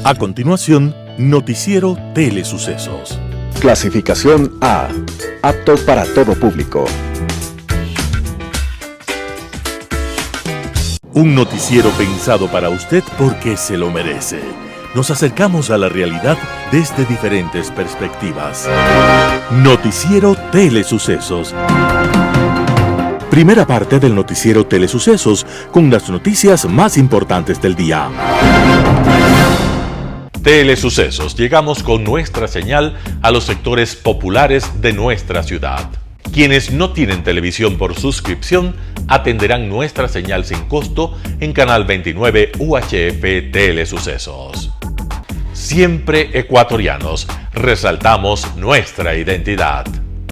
A continuación, Noticiero Telesucesos. Clasificación A. Apto para todo público. Un noticiero pensado para usted porque se lo merece. Nos acercamos a la realidad desde diferentes perspectivas. Noticiero Telesucesos. Primera parte del Noticiero Telesucesos, con las noticias más importantes del día. Telesucesos, llegamos con nuestra señal a los sectores populares de nuestra ciudad. Quienes no tienen televisión por suscripción atenderán nuestra señal sin costo en Canal 29 UHF Telesucesos. Siempre ecuatorianos, resaltamos nuestra identidad.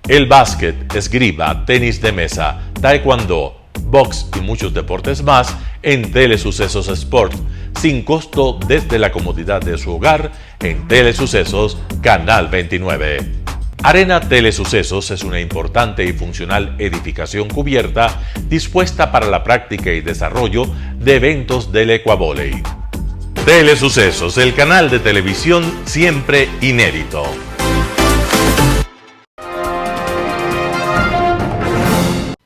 El básquet, esgrima, tenis de mesa, taekwondo, box y muchos deportes más en Telesucesos Sport, sin costo desde la comodidad de su hogar en Telesucesos Canal 29. Arena Telesucesos es una importante y funcional edificación cubierta dispuesta para la práctica y desarrollo de eventos del Ecuavolley. Telesucesos, el canal de televisión siempre inédito.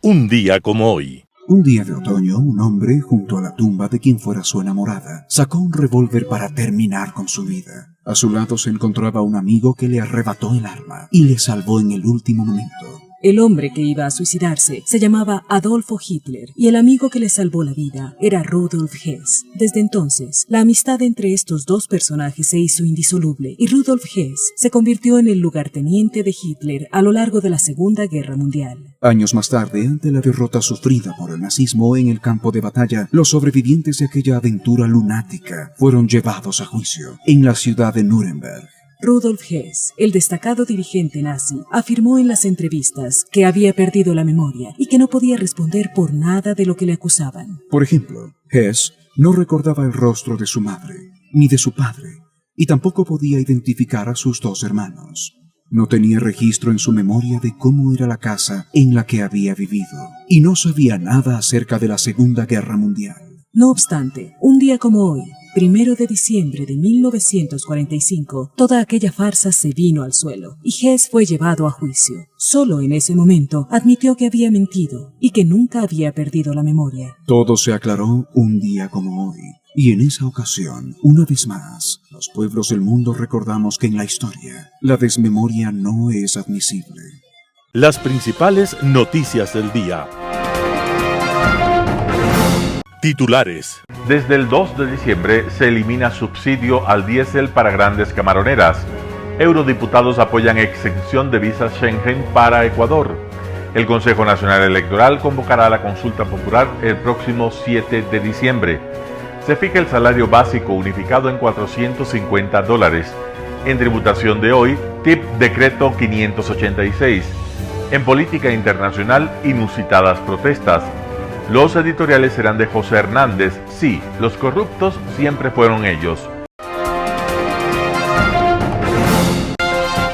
Un día como hoy. Un día de otoño, un hombre, junto a la tumba de quien fuera su enamorada, sacó un revólver para terminar con su vida. A su lado se encontraba un amigo que le arrebató el arma y le salvó en el último momento. El hombre que iba a suicidarse se llamaba Adolfo Hitler y el amigo que le salvó la vida era Rudolf Hess. Desde entonces, la amistad entre estos dos personajes se hizo indisoluble y Rudolf Hess se convirtió en el lugarteniente de Hitler a lo largo de la Segunda Guerra Mundial. Años más tarde, ante la derrota sufrida por el nazismo en el campo de batalla, los sobrevivientes de aquella aventura lunática fueron llevados a juicio en la ciudad de Nuremberg. Rudolf Hess, el destacado dirigente nazi, afirmó en las entrevistas que había perdido la memoria y que no podía responder por nada de lo que le acusaban. Por ejemplo, Hess no recordaba el rostro de su madre, ni de su padre, y tampoco podía identificar a sus dos hermanos. No tenía registro en su memoria de cómo era la casa en la que había vivido, y no sabía nada acerca de la Segunda Guerra Mundial. No obstante, un día como hoy, 1 de diciembre de 1945, toda aquella farsa se vino al suelo y Hess fue llevado a juicio. Solo en ese momento admitió que había mentido y que nunca había perdido la memoria. Todo se aclaró un día como hoy. Y en esa ocasión, una vez más, los pueblos del mundo recordamos que en la historia, la desmemoria no es admisible. Las principales noticias del día. Titulares. Desde el 2 de diciembre se elimina subsidio al diésel para grandes camaroneras. Eurodiputados apoyan exención de visas Schengen para Ecuador. El Consejo Nacional Electoral convocará la consulta popular el próximo 7 de diciembre. Se fija el salario básico unificado en $450. En tributación de hoy, TIP Decreto 586. En política internacional, inusitadas protestas. Los editoriales serán de José Hernández. Sí, los corruptos siempre fueron ellos.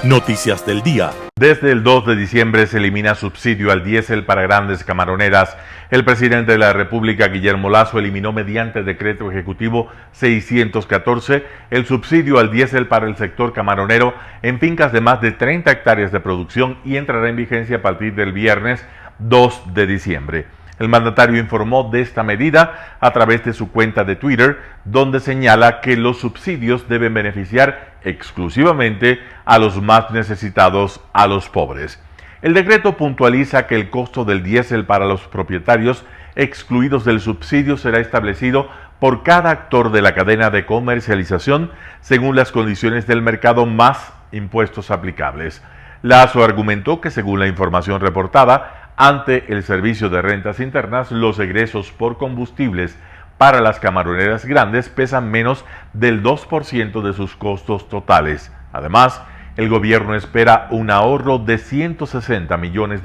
Noticias del día. Desde el 2 de diciembre se elimina subsidio al diésel para grandes camaroneras. El presidente de la República, Guillermo Lasso, eliminó mediante decreto ejecutivo 614 el subsidio al diésel para el sector camaronero en fincas de más de 30 hectáreas de producción y entrará en vigencia a partir del viernes 2 de diciembre. El mandatario informó de esta medida a través de su cuenta de Twitter, donde señala que los subsidios deben beneficiar exclusivamente a los más necesitados, a los pobres. El decreto puntualiza que el costo del diésel para los propietarios excluidos del subsidio será establecido por cada actor de la cadena de comercialización según las condiciones del mercado más impuestos aplicables. Lasso argumentó que según la información reportada, ante el Servicio de Rentas Internas, los egresos por combustibles para las camaroneras grandes pesan menos del 2% de sus costos totales. Además, el gobierno espera un ahorro de $160 millones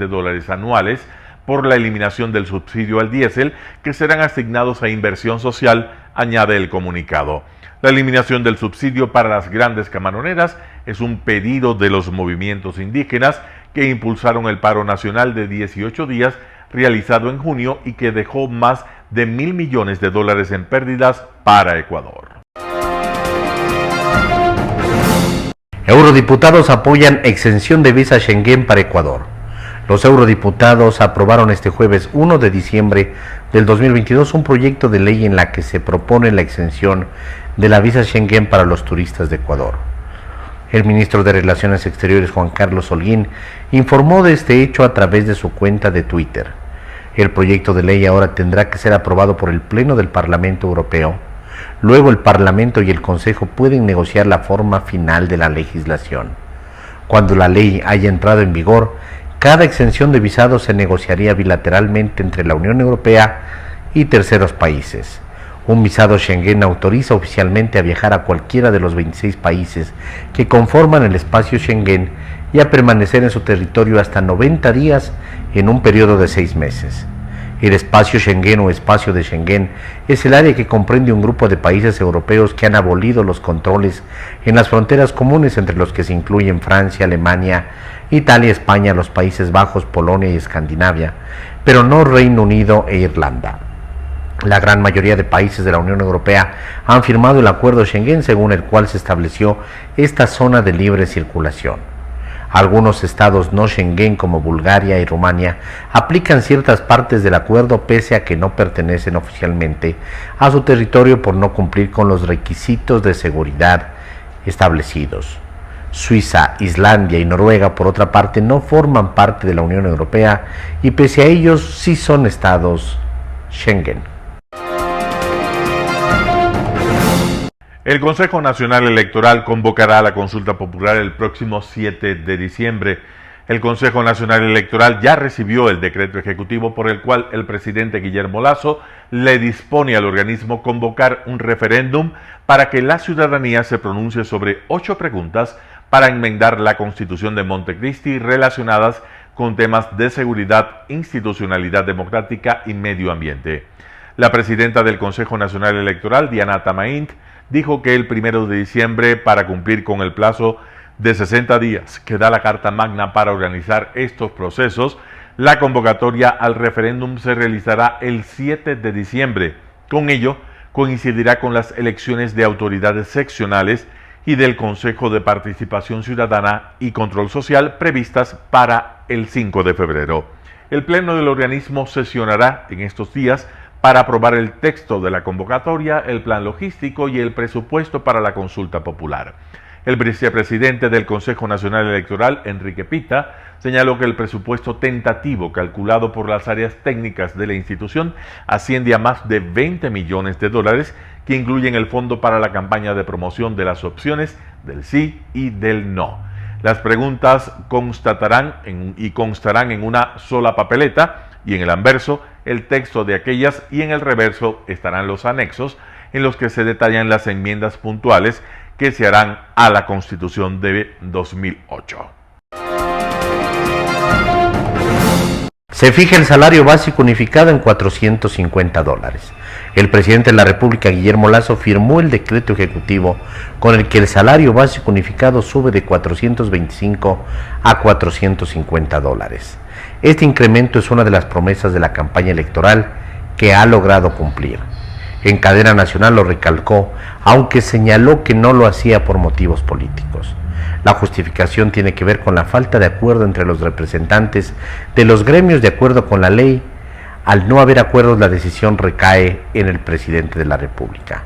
anuales por la eliminación del subsidio al diésel, que serán asignados a inversión social, añade el comunicado. La eliminación del subsidio para las grandes camaroneras es un pedido de los movimientos indígenas que impulsaron el paro nacional de 18 días realizado en junio y que dejó más de $1.000 millones en pérdidas para Ecuador. Eurodiputados apoyan exención de visa Schengen para Ecuador. Los eurodiputados aprobaron este jueves 1 de diciembre del 2022 un proyecto de ley en la que se propone la exención de la visa Schengen para los turistas de Ecuador. El ministro de Relaciones Exteriores, Juan Carlos Holguín, informó de este hecho a través de su cuenta de Twitter. El proyecto de ley ahora tendrá que ser aprobado por el Pleno del Parlamento Europeo. Luego el Parlamento y el Consejo pueden negociar la forma final de la legislación. Cuando la ley haya entrado en vigor, cada exención de visado se negociaría bilateralmente entre la Unión Europea y terceros países. Un visado Schengen autoriza oficialmente a viajar a cualquiera de los 26 países que conforman el espacio Schengen y a permanecer en su territorio hasta 90 días en un periodo de 6 meses. El espacio Schengen o espacio de Schengen es el área que comprende un grupo de países europeos que han abolido los controles en las fronteras comunes, entre los que se incluyen Francia, Alemania, Italia, España, los Países Bajos, Polonia y Escandinavia, pero no Reino Unido e Irlanda. La gran mayoría de países de la Unión Europea han firmado el acuerdo Schengen, según el cual se estableció esta zona de libre circulación. Algunos estados no Schengen, como Bulgaria y Rumania, aplican ciertas partes del acuerdo pese a que no pertenecen oficialmente a su territorio por no cumplir con los requisitos de seguridad establecidos. Suiza, Islandia y Noruega, por otra parte, no forman parte de la Unión Europea y pese a ellos sí son estados Schengen. El Consejo Nacional Electoral convocará la consulta popular el próximo 7 de diciembre. El Consejo Nacional Electoral ya recibió el decreto ejecutivo por el cual el presidente Guillermo Lasso le dispone al organismo convocar un referéndum para que la ciudadanía se pronuncie sobre 8 preguntas para enmendar la Constitución de Montecristi relacionadas con temas de seguridad, institucionalidad democrática y medio ambiente. La presidenta del Consejo Nacional Electoral, Diana Tamaint, dijo que el 1 de diciembre, para cumplir con el plazo de 60 días que da la Carta Magna para organizar estos procesos, la convocatoria al referéndum se realizará el 7 de diciembre. Con ello, coincidirá con las elecciones de autoridades seccionales y del Consejo de Participación Ciudadana y Control Social previstas para el 5 de febrero. El Pleno del organismo sesionará en estos días para aprobar el texto de la convocatoria, el plan logístico y el presupuesto para la consulta popular. El vicepresidente del Consejo Nacional Electoral, Enrique Pita, señaló que el presupuesto tentativo calculado por las áreas técnicas de la institución asciende a más de 20 millones de dólares, que incluyen el fondo para la campaña de promoción de las opciones del sí y del no. Las preguntas constarán en una sola papeleta, y en el anverso el texto de aquellas, y en el reverso estarán los anexos en los que se detallan las enmiendas puntuales que se harán a la Constitución de 2008. Se fija el salario básico unificado en $450. El presidente de la República, Guillermo Lasso, firmó el decreto ejecutivo con el que el salario básico unificado sube de $425 a $450. Este incremento es una de las promesas de la campaña electoral que ha logrado cumplir. En cadena nacional lo recalcó, aunque señaló que no lo hacía por motivos políticos. La justificación tiene que ver con la falta de acuerdo entre los representantes de los gremios de acuerdo con la ley. Al no haber acuerdos, la decisión recae en el presidente de la República.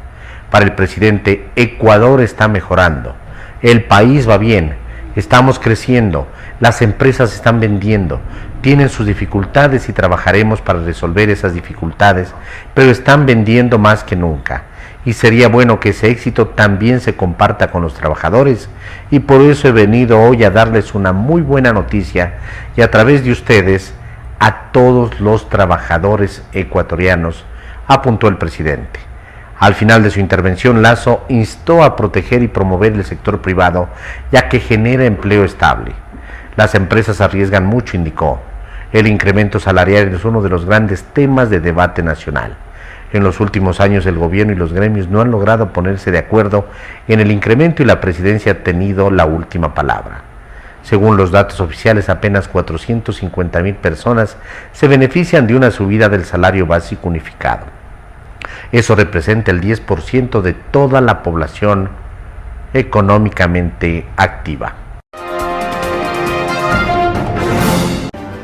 Para el presidente, Ecuador está mejorando, el país va bien, estamos creciendo, las empresas están vendiendo, tienen sus dificultades y trabajaremos para resolver esas dificultades, pero están vendiendo más que nunca. Y sería bueno que ese éxito también se comparta con los trabajadores, y por eso he venido hoy a darles una muy buena noticia y a través de ustedes a todos los trabajadores ecuatorianos, apuntó el presidente. Al final de su intervención, Lasso instó a proteger y promover el sector privado, ya que genera empleo estable. Las empresas arriesgan mucho, indicó. El incremento salarial es uno de los grandes temas de debate nacional. En los últimos años el gobierno y los gremios no han logrado ponerse de acuerdo en el incremento y la presidencia ha tenido la última palabra. Según los datos oficiales, apenas 450,000 personas se benefician de una subida del salario básico unificado. Eso representa el 10% de toda la población económicamente activa.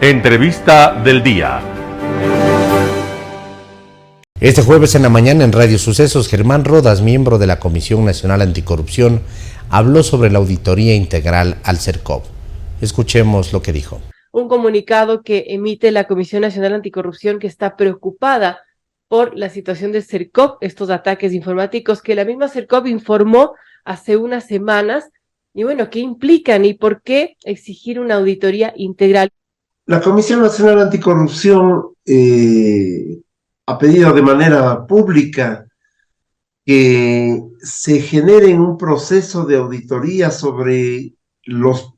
Entrevista del día. Este jueves en la mañana en Radio Sucesos, Germán Rodas, miembro de la Comisión Nacional Anticorrupción, habló sobre la auditoría integral al CERCOP. Escuchemos lo que dijo. Un comunicado que emite la Comisión Nacional Anticorrupción, que está preocupada por la situación del CERCOP, estos ataques informáticos que la misma CERCOP informó hace unas semanas. Y bueno, ¿qué implican y por qué exigir una auditoría integral? La Comisión Nacional Anticorrupción ha pedido de manera pública que se genere un proceso de auditoría sobre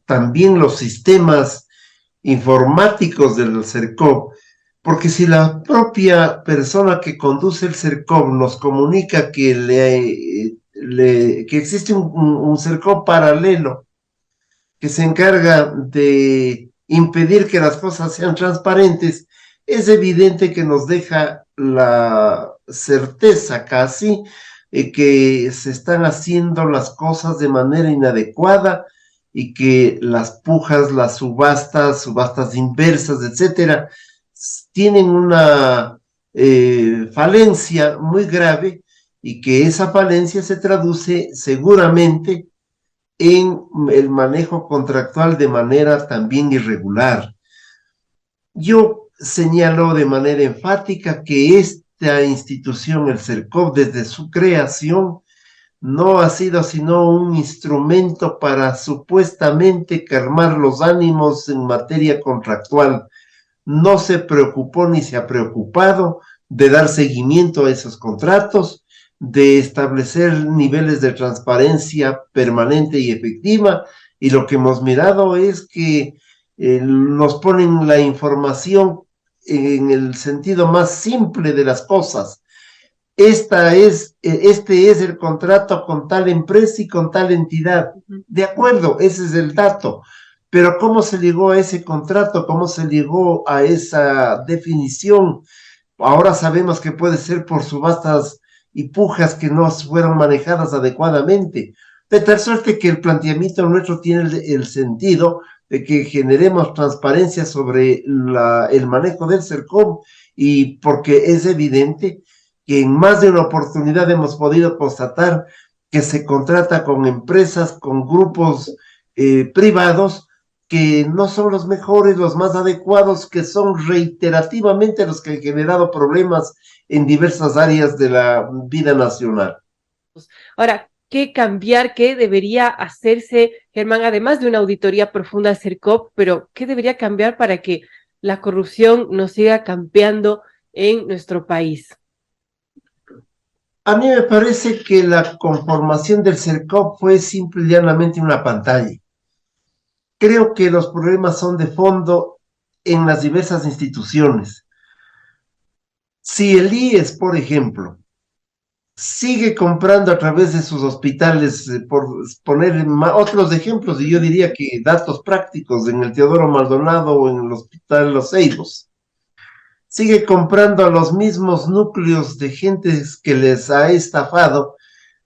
también los sistemas informáticos del CERCOP, porque si la propia persona que conduce el CERCOP nos comunica que que existe un CERCOP paralelo que se encarga de impedir que las cosas sean transparentes, es evidente que nos deja la certeza casi que se están haciendo las cosas de manera inadecuada y que las pujas, las subastas inversas, etcétera, tienen una falencia muy grave y que esa falencia se traduce seguramente en el manejo contractual de manera también irregular. Yo señalo de manera enfática que esta institución, el CERCOP, desde su creación, no ha sido sino un instrumento para supuestamente calmar los ánimos en materia contractual. No se preocupó ni se ha preocupado de dar seguimiento a esos contratos, de establecer niveles de transparencia permanente y efectiva, y lo que hemos mirado es que nos ponen la información en el sentido más simple de las cosas. Este es el contrato con tal empresa y con tal entidad. De acuerdo, ese es el dato. Pero ¿cómo se llegó a ese contrato? ¿Cómo se llegó a esa definición? Ahora sabemos que puede ser por subastas y pujas que no fueron manejadas adecuadamente. De tal suerte que el planteamiento nuestro tiene el sentido de que generemos transparencia sobre el manejo del CERCOP, y porque es evidente que en más de una oportunidad hemos podido constatar que se contrata con empresas, con grupos privados que no son los mejores, los más adecuados, que son reiterativamente los que han generado problemas en diversas áreas de la vida nacional. Ahora, ¿qué cambiar? ¿Qué debería hacerse, Germán? Además de una auditoría profunda al CERCOP, pero ¿qué debería cambiar para que la corrupción no siga campeando en nuestro país? A mí me parece que la conformación del CERCOP fue simple y llanamente una pantalla. Creo que los problemas son de fondo en las diversas instituciones. Si el IES, por ejemplo, sigue comprando a través de sus hospitales, por poner otros ejemplos, y yo diría que datos prácticos, en el Teodoro Maldonado o en el Hospital Los Ceibos, sigue comprando a los mismos núcleos de gente que les ha estafado,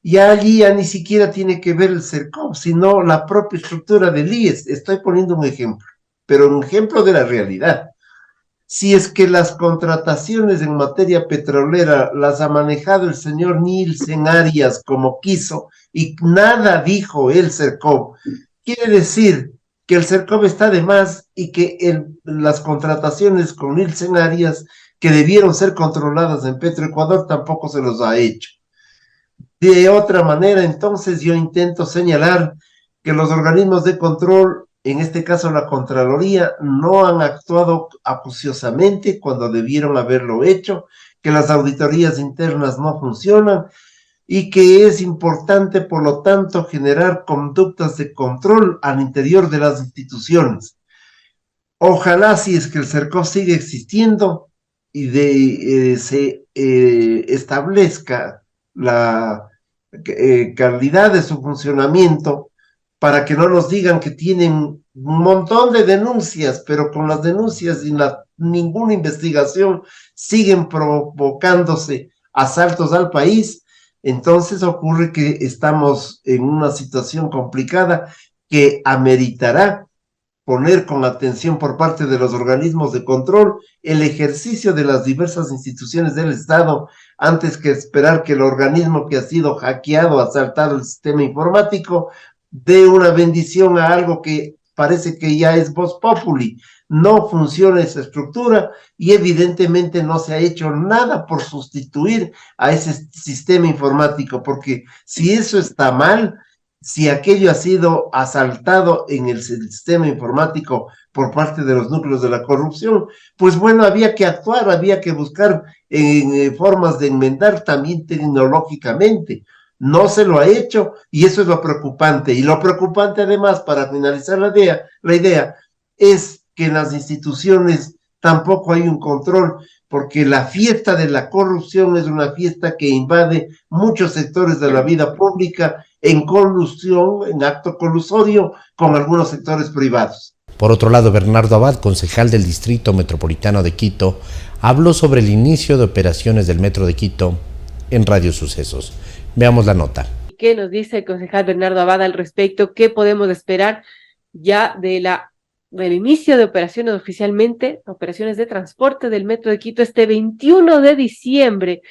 y allí ya ni siquiera tiene que ver el CERCOP, sino la propia estructura del IES. Estoy poniendo un ejemplo, pero un ejemplo de la realidad. Si es que las contrataciones en materia petrolera las ha manejado el señor Nielsen Arias como quiso y nada dijo el CERCOP, quiere decir que el CERCOP está de más y que las contrataciones con Nielsen Arias, que debieron ser controladas en Petroecuador, tampoco se los ha hecho. De otra manera, entonces, yo intento señalar que los organismos de control, en este caso la Contraloría, no han actuado acuciosamente cuando debieron haberlo hecho, que las auditorías internas no funcionan y que es importante, por lo tanto, generar conductas de control al interior de las instituciones. Ojalá, si es que el CERCOP sigue existiendo y se establezca la calidad de su funcionamiento, para que no nos digan que tienen un montón de denuncias, pero con las denuncias y ninguna investigación siguen provocándose asaltos al país. entonces ocurre que estamos en una situación complicada que ameritará poner con atención por parte de los organismos de control el ejercicio de las diversas instituciones del Estado antes que esperar que el organismo que ha sido hackeado, asaltado el sistema informático, dé una bendición a algo que parece que ya es vox populi. No funciona esa estructura y evidentemente no se ha hecho nada por sustituir a ese sistema informático, porque si eso está mal, si aquello ha sido asaltado en el sistema informático por parte de los núcleos de la corrupción, pues bueno, había que actuar, había que buscar formas de enmendar también tecnológicamente. No se lo ha hecho y eso es lo preocupante. Y lo preocupante además, para finalizar la idea, es que en las instituciones tampoco hay un control, porque la fiesta de la corrupción es una fiesta que invade muchos sectores de la vida pública en colusión, en acto colusorio con algunos sectores privados. Por otro lado, Bernardo Abad, concejal del Distrito Metropolitano de Quito, habló sobre el inicio de operaciones del Metro de Quito en Radio Sucesos. Veamos la nota. ¿Qué nos dice el concejal Bernardo Abad al respecto? ¿Qué podemos esperar ya del inicio de operaciones oficialmente, operaciones de transporte del Metro de Quito este 21 de diciembre?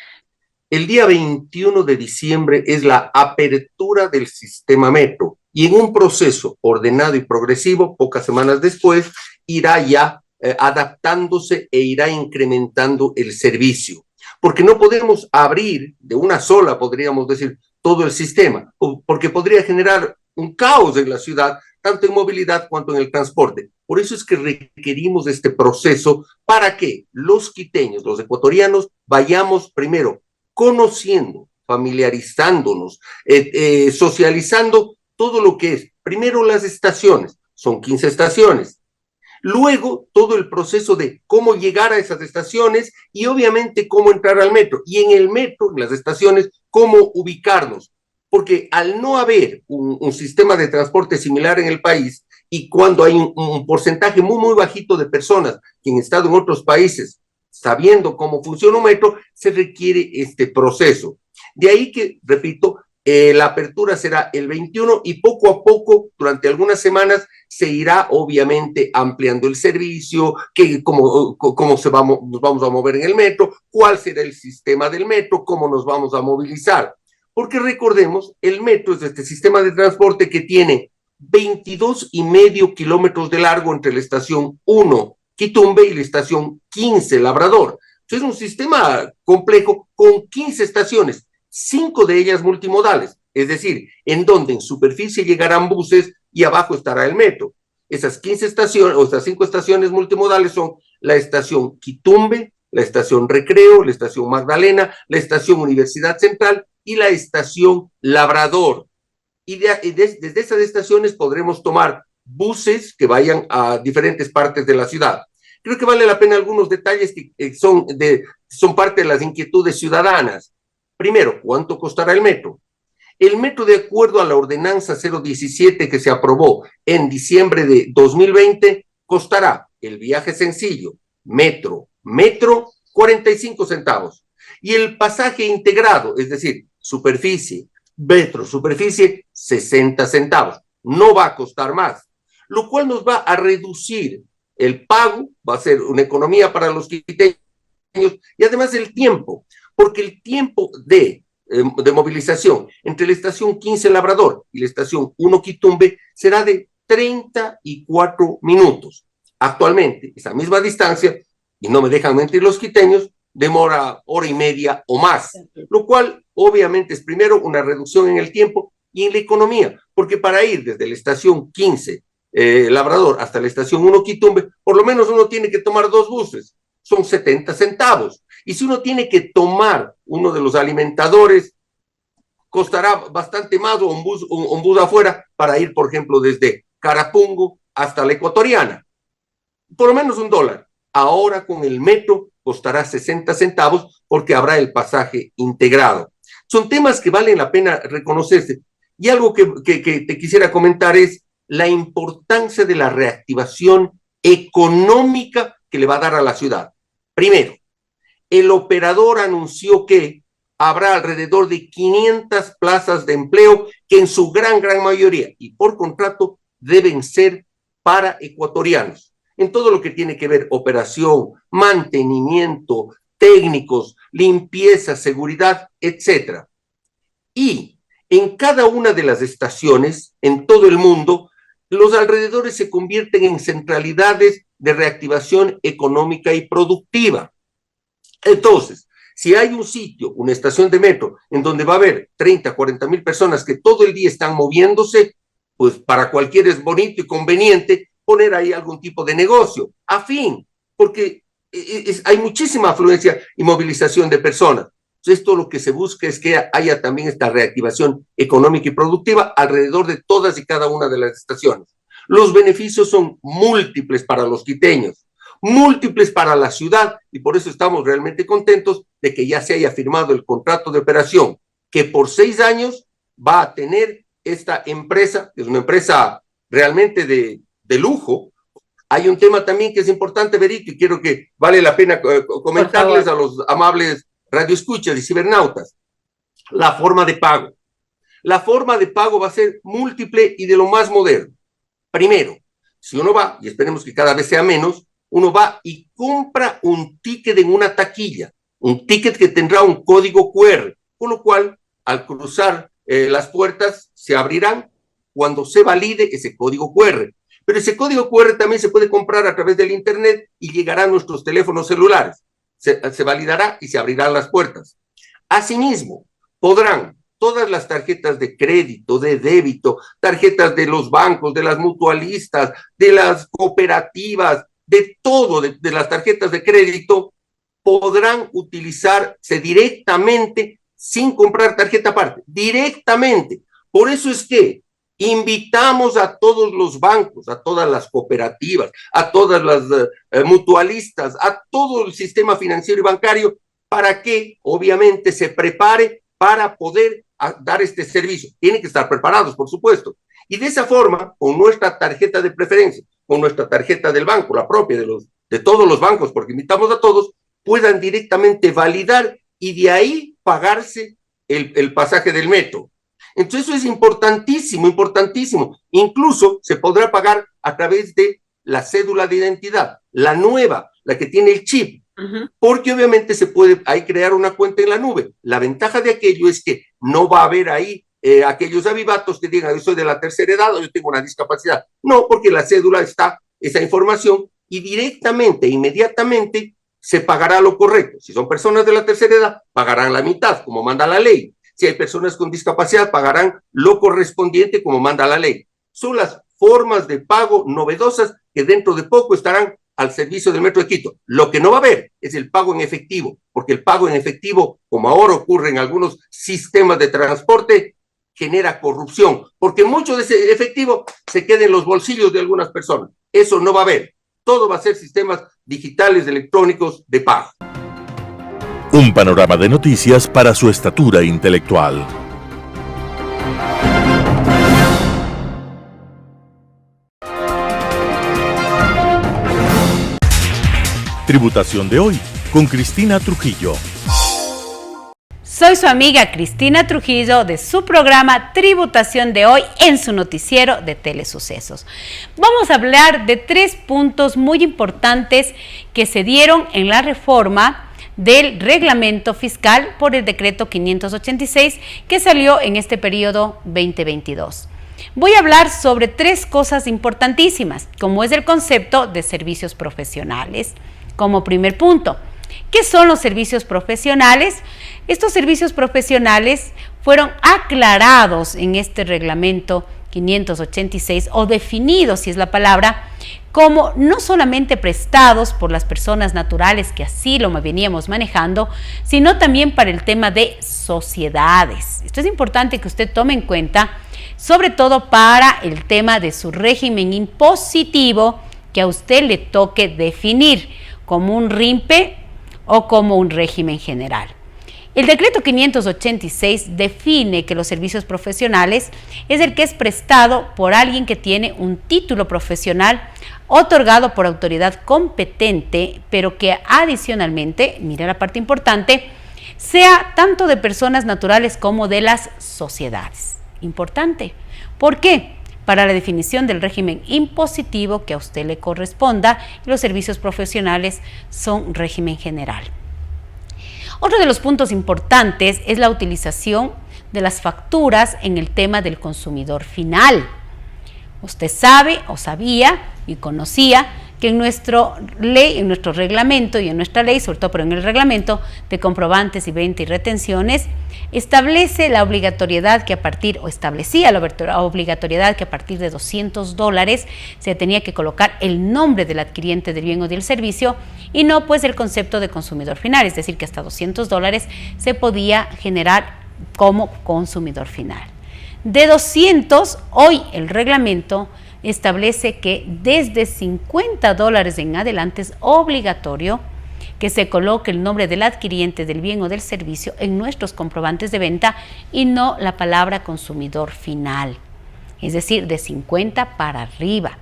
El día 21 de diciembre es la apertura del sistema Metro y en un proceso ordenado y progresivo, pocas semanas después, irá ya adaptándose e irá incrementando el servicio. Porque no podemos abrir de una sola, podríamos decir, todo el sistema, porque podría generar un caos en la ciudad, tanto en movilidad cuanto en el transporte. Por eso es que requerimos este proceso para que los quiteños, los ecuatorianos, vayamos primero conociendo, familiarizándonos, socializando todo lo que es. Primero las estaciones, son 15 estaciones. Luego todo el proceso de cómo llegar a esas estaciones y obviamente cómo entrar al metro. Y en el metro, en las estaciones, cómo ubicarnos. Porque al no haber un sistema de transporte similar en el país y cuando hay un porcentaje muy, muy bajito de personas que han estado en otros países sabiendo cómo funciona un metro, se requiere este proceso. De ahí que, repito, la apertura será el 21 y poco a poco, durante algunas semanas, se irá obviamente ampliando el servicio, cómo nos vamos a mover en el metro, cuál será el sistema del metro, cómo nos vamos a movilizar. Porque recordemos, el metro es este sistema de transporte que tiene 22,5 kilómetros de largo entre la estación 1, Quitumbe, y la estación 15, Labrador. Entonces es un sistema complejo con 15 estaciones, 5 de ellas multimodales, es decir, en donde en superficie llegarán buses y abajo estará el metro. Esas 15 estaciones, o estas 5 estaciones multimodales son la estación Quitumbe, la estación Recreo, la estación Magdalena, la estación Universidad Central y la estación Labrador. Y desde esas estaciones podremos tomar buses que vayan a diferentes partes de la ciudad. Creo que vale la pena algunos detalles que son parte de las inquietudes ciudadanas. Primero, ¿cuánto costará el metro? El metro, de acuerdo a la ordenanza 017 que se aprobó en diciembre de 2020, costará el viaje sencillo, metro, 45 centavos. Y el pasaje integrado, es decir, superficie, metro, superficie, 60 centavos. No va a costar más, lo cual nos va a reducir el pago, va a ser una economía para los quiteños y además el tiempo, porque el tiempo de movilización entre la estación 15 Labrador y la estación 1 Quitumbe será de 34 minutos. Actualmente, esa misma distancia, y no me dejan mentir los quiteños, demora hora y media o más, lo cual obviamente es primero una reducción en el tiempo y en la economía, porque para ir desde la estación 15 Labrador hasta la estación 1 Quitumbe, por lo menos uno tiene que tomar 2 buses, son 70 centavos. Y si uno tiene que tomar uno de los alimentadores, costará bastante más, o un bus afuera para ir, por ejemplo, desde Carapungo hasta la Ecuatoriana. Por lo menos $1. Ahora con el metro costará 60 centavos porque habrá el pasaje integrado. Son temas que valen la pena reconocerse. Y algo que te quisiera comentar es la importancia de la reactivación económica que le va a dar a la ciudad. Primero, el operador anunció que habrá alrededor de 500 plazas de empleo que en su gran mayoría y por contrato deben ser para ecuatorianos. En todo lo que tiene que ver operación, mantenimiento, técnicos, limpieza, seguridad, etc. Y en cada una de las estaciones, en todo el mundo, los alrededores se convierten en centralidades de reactivación económica y productiva. Entonces, si hay un sitio, una estación de metro, en donde va a haber 30, 40 mil personas que todo el día están moviéndose, pues para cualquiera es bonito y conveniente poner ahí algún tipo de negocio, afín, porque hay muchísima afluencia y movilización de personas. Entonces, esto lo que se busca es que haya también esta reactivación económica y productiva alrededor de todas y cada una de las estaciones. Los beneficios son múltiples para los quiteños, múltiples para la ciudad, y por eso estamos realmente contentos de que ya se haya firmado el contrato de operación, que por 6 años va a tener esta empresa, que es una empresa realmente de lujo. Hay un tema también que es importante, Berito, y quiero que vale la pena comentarles a los amables radioescuchas y cibernautas. La forma de pago. La forma de pago va a ser múltiple y de lo más moderno. Primero, si uno va, y esperemos que cada vez sea menos, uno va y compra un ticket en una taquilla, un ticket que tendrá un código QR, con lo cual, al cruzar las puertas, se abrirán cuando se valide ese código QR. Pero ese código QR también se puede comprar a través del internet y llegará a nuestros teléfonos celulares. Se validará y se abrirán las puertas. Asimismo, podrán todas las tarjetas de crédito, de débito, tarjetas de los bancos, de las mutualistas, de las cooperativas, de todo, de las tarjetas de crédito, podrán utilizarse directamente sin comprar tarjeta aparte, directamente. Por eso es que invitamos a todos los bancos, a todas las cooperativas, a todas las mutualistas, a todo el sistema financiero y bancario, para que obviamente se prepare para poder dar este servicio. Tienen que estar preparados, por supuesto. Y de esa forma, con nuestra tarjeta de preferencia, con nuestra tarjeta del banco, la propia de todos los bancos, porque invitamos a todos, puedan directamente validar y de ahí pagarse el pasaje del metro. Entonces eso es importantísimo, importantísimo. Incluso se podrá pagar a través de la cédula de identidad, la nueva, la que tiene el chip, porque obviamente se puede ahí crear una cuenta en la nube. La ventaja de aquello es que no va a haber ahí aquellos avivatos que digan yo soy de la tercera edad o yo tengo una discapacidad. No, porque la cédula está, esa información, y directamente, inmediatamente, se pagará lo correcto. Si son personas de la tercera edad, pagarán la mitad, como manda la ley. Si hay personas con discapacidad, pagarán lo correspondiente como manda la ley. Son las formas de pago novedosas que dentro de poco estarán al servicio del Metro de Quito. Lo que no va a haber es el pago en efectivo, porque el pago en efectivo, como ahora ocurre en algunos sistemas de transporte, genera corrupción, porque mucho de ese efectivo se queda en los bolsillos de algunas personas. Eso no va a haber. Todo va a ser sistemas digitales, electrónicos de pago. Un panorama de noticias para su estatura intelectual. Tributación de hoy con Cristina Trujillo. Soy su amiga Cristina Trujillo de su programa Tributación de hoy en su noticiero de Telesucesos. Vamos a hablar de 3 puntos muy importantes que se dieron en la reforma del reglamento fiscal por el decreto 586 que salió en este periodo 2022. Voy a hablar sobre 3 cosas importantísimas, como es el concepto de servicios profesionales. Como primer punto, ¿qué son los servicios profesionales? Estos servicios profesionales fueron aclarados en este reglamento 586 o definidos, si es la palabra, como no solamente prestados por las personas naturales, que así lo veníamos manejando, sino también para el tema de sociedades. Esto es importante que usted tome en cuenta, sobre todo para el tema de su régimen impositivo que a usted le toque definir como un RIMPE o como un régimen general. El decreto 586 define que los servicios profesionales es el que es prestado por alguien que tiene un título profesional otorgado por autoridad competente, pero que adicionalmente, mira la parte importante, sea tanto de personas naturales como de las sociedades. Importante. ¿Por qué? Para la definición del régimen impositivo que a usted le corresponda, y los servicios profesionales son régimen general. Otro de los puntos importantes es la utilización de las facturas en el tema del consumidor final. Usted sabe o sabía y conocía que en nuestra ley, en nuestro reglamento y en nuestra ley, sobre todo pero en el reglamento de comprobantes y venta y retenciones, establece la obligatoriedad que a partir, o establecía la obligatoriedad que a partir de $200 se tenía que colocar el nombre del adquiriente del bien o del servicio y no pues el concepto de consumidor final, es decir, que hasta $200 se podía generar como consumidor final. De 200, hoy el reglamento establece que desde $50 en adelante es obligatorio que se coloque el nombre del adquiriente del bien o del servicio en nuestros comprobantes de venta y no la palabra consumidor final, es decir, de 50 para arriba.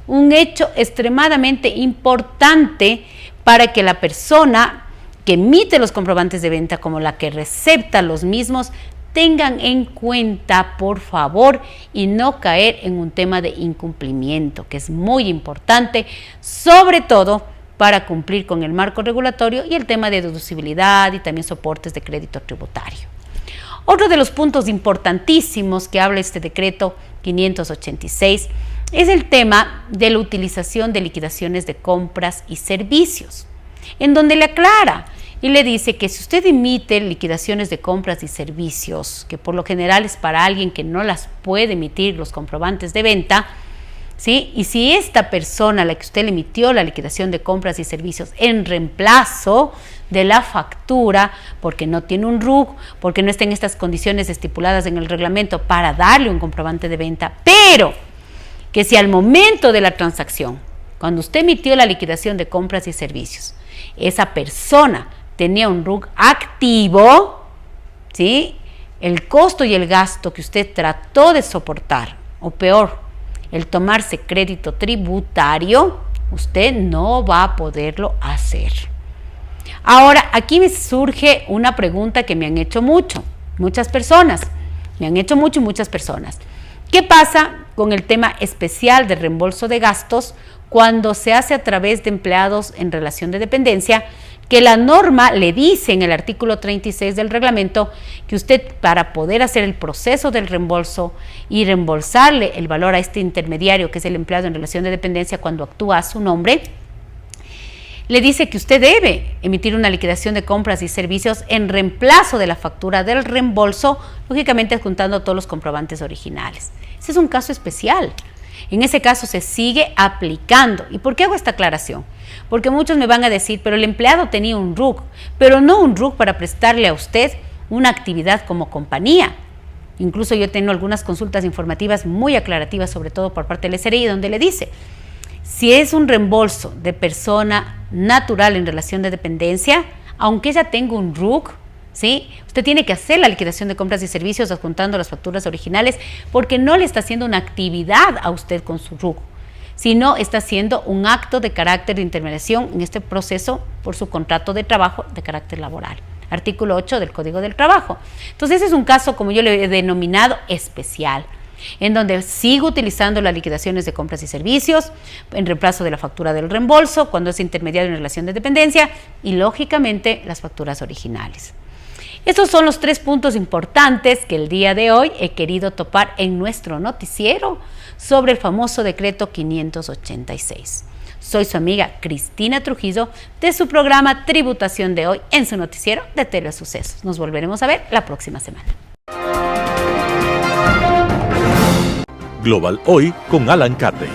Un hecho extremadamente importante para que la persona que emite los comprobantes de venta como la que recepta los mismos tengan en cuenta, por favor, y no caer en un tema de incumplimiento, que es muy importante, sobre todo para cumplir con el marco regulatorio y el tema de deducibilidad y también soportes de crédito tributario. Otro de los puntos importantísimos que habla este decreto 586 es el tema de la utilización de liquidaciones de compras y servicios, en donde le aclara y le dice que si usted emite liquidaciones de compras y servicios, que por lo general es para alguien que no las puede emitir los comprobantes de venta, ¿sí? Y si esta persona a la que usted le emitió la liquidación de compras y servicios en reemplazo de la factura, porque no tiene un RUC, porque no está en estas condiciones estipuladas en el reglamento para darle un comprobante de venta, pero que si al momento de la transacción, cuando usted emitió la liquidación de compras y servicios, esa persona tenía un RUC activo, ¿sí? El costo y el gasto que usted trató de soportar, o peor, el tomarse crédito tributario, usted no va a poderlo hacer. Ahora, aquí me surge una pregunta que me han hecho muchas personas. ¿Qué pasa con el tema especial de reembolso de gastos cuando se hace a través de empleados en relación de dependencia? Que la norma le dice en el artículo 36 del reglamento que usted, para poder hacer el proceso del reembolso y reembolsarle el valor a este intermediario, que es el empleado en relación de dependencia cuando actúa a su nombre, le dice que usted debe emitir una liquidación de compras y servicios en reemplazo de la factura del reembolso, lógicamente adjuntando todos los comprobantes originales. Ese es un caso especial. En ese caso se sigue aplicando. ¿Y por qué hago esta aclaración? Porque muchos me van a decir, pero el empleado tenía un RUC, pero no un RUC para prestarle a usted una actividad como compañía. Incluso yo tengo algunas consultas informativas muy aclarativas, sobre todo por parte del SRI, donde le dice, si es un reembolso de persona natural en relación de dependencia, aunque ella tenga un RUC, ¿sí? Usted tiene que hacer la liquidación de compras y servicios adjuntando las facturas originales porque no le está haciendo una actividad a usted con su RUC, sino está haciendo un acto de carácter de intermediación en este proceso por su contrato de trabajo de carácter laboral. Artículo 8 del Código del Trabajo. Entonces, ese es un caso, como yo le he denominado, especial, en donde sigo utilizando las liquidaciones de compras y servicios en reemplazo de la factura del reembolso cuando es intermediario en relación de dependencia y, lógicamente, las facturas originales. Estos son los 3 puntos importantes que el día de hoy he querido topar en nuestro noticiero sobre el famoso decreto 586. Soy su amiga Cristina Trujillo de su programa Tributación de Hoy en su noticiero de Telesucesos. Nos volveremos a ver la próxima semana. Global Hoy con Alan Cate.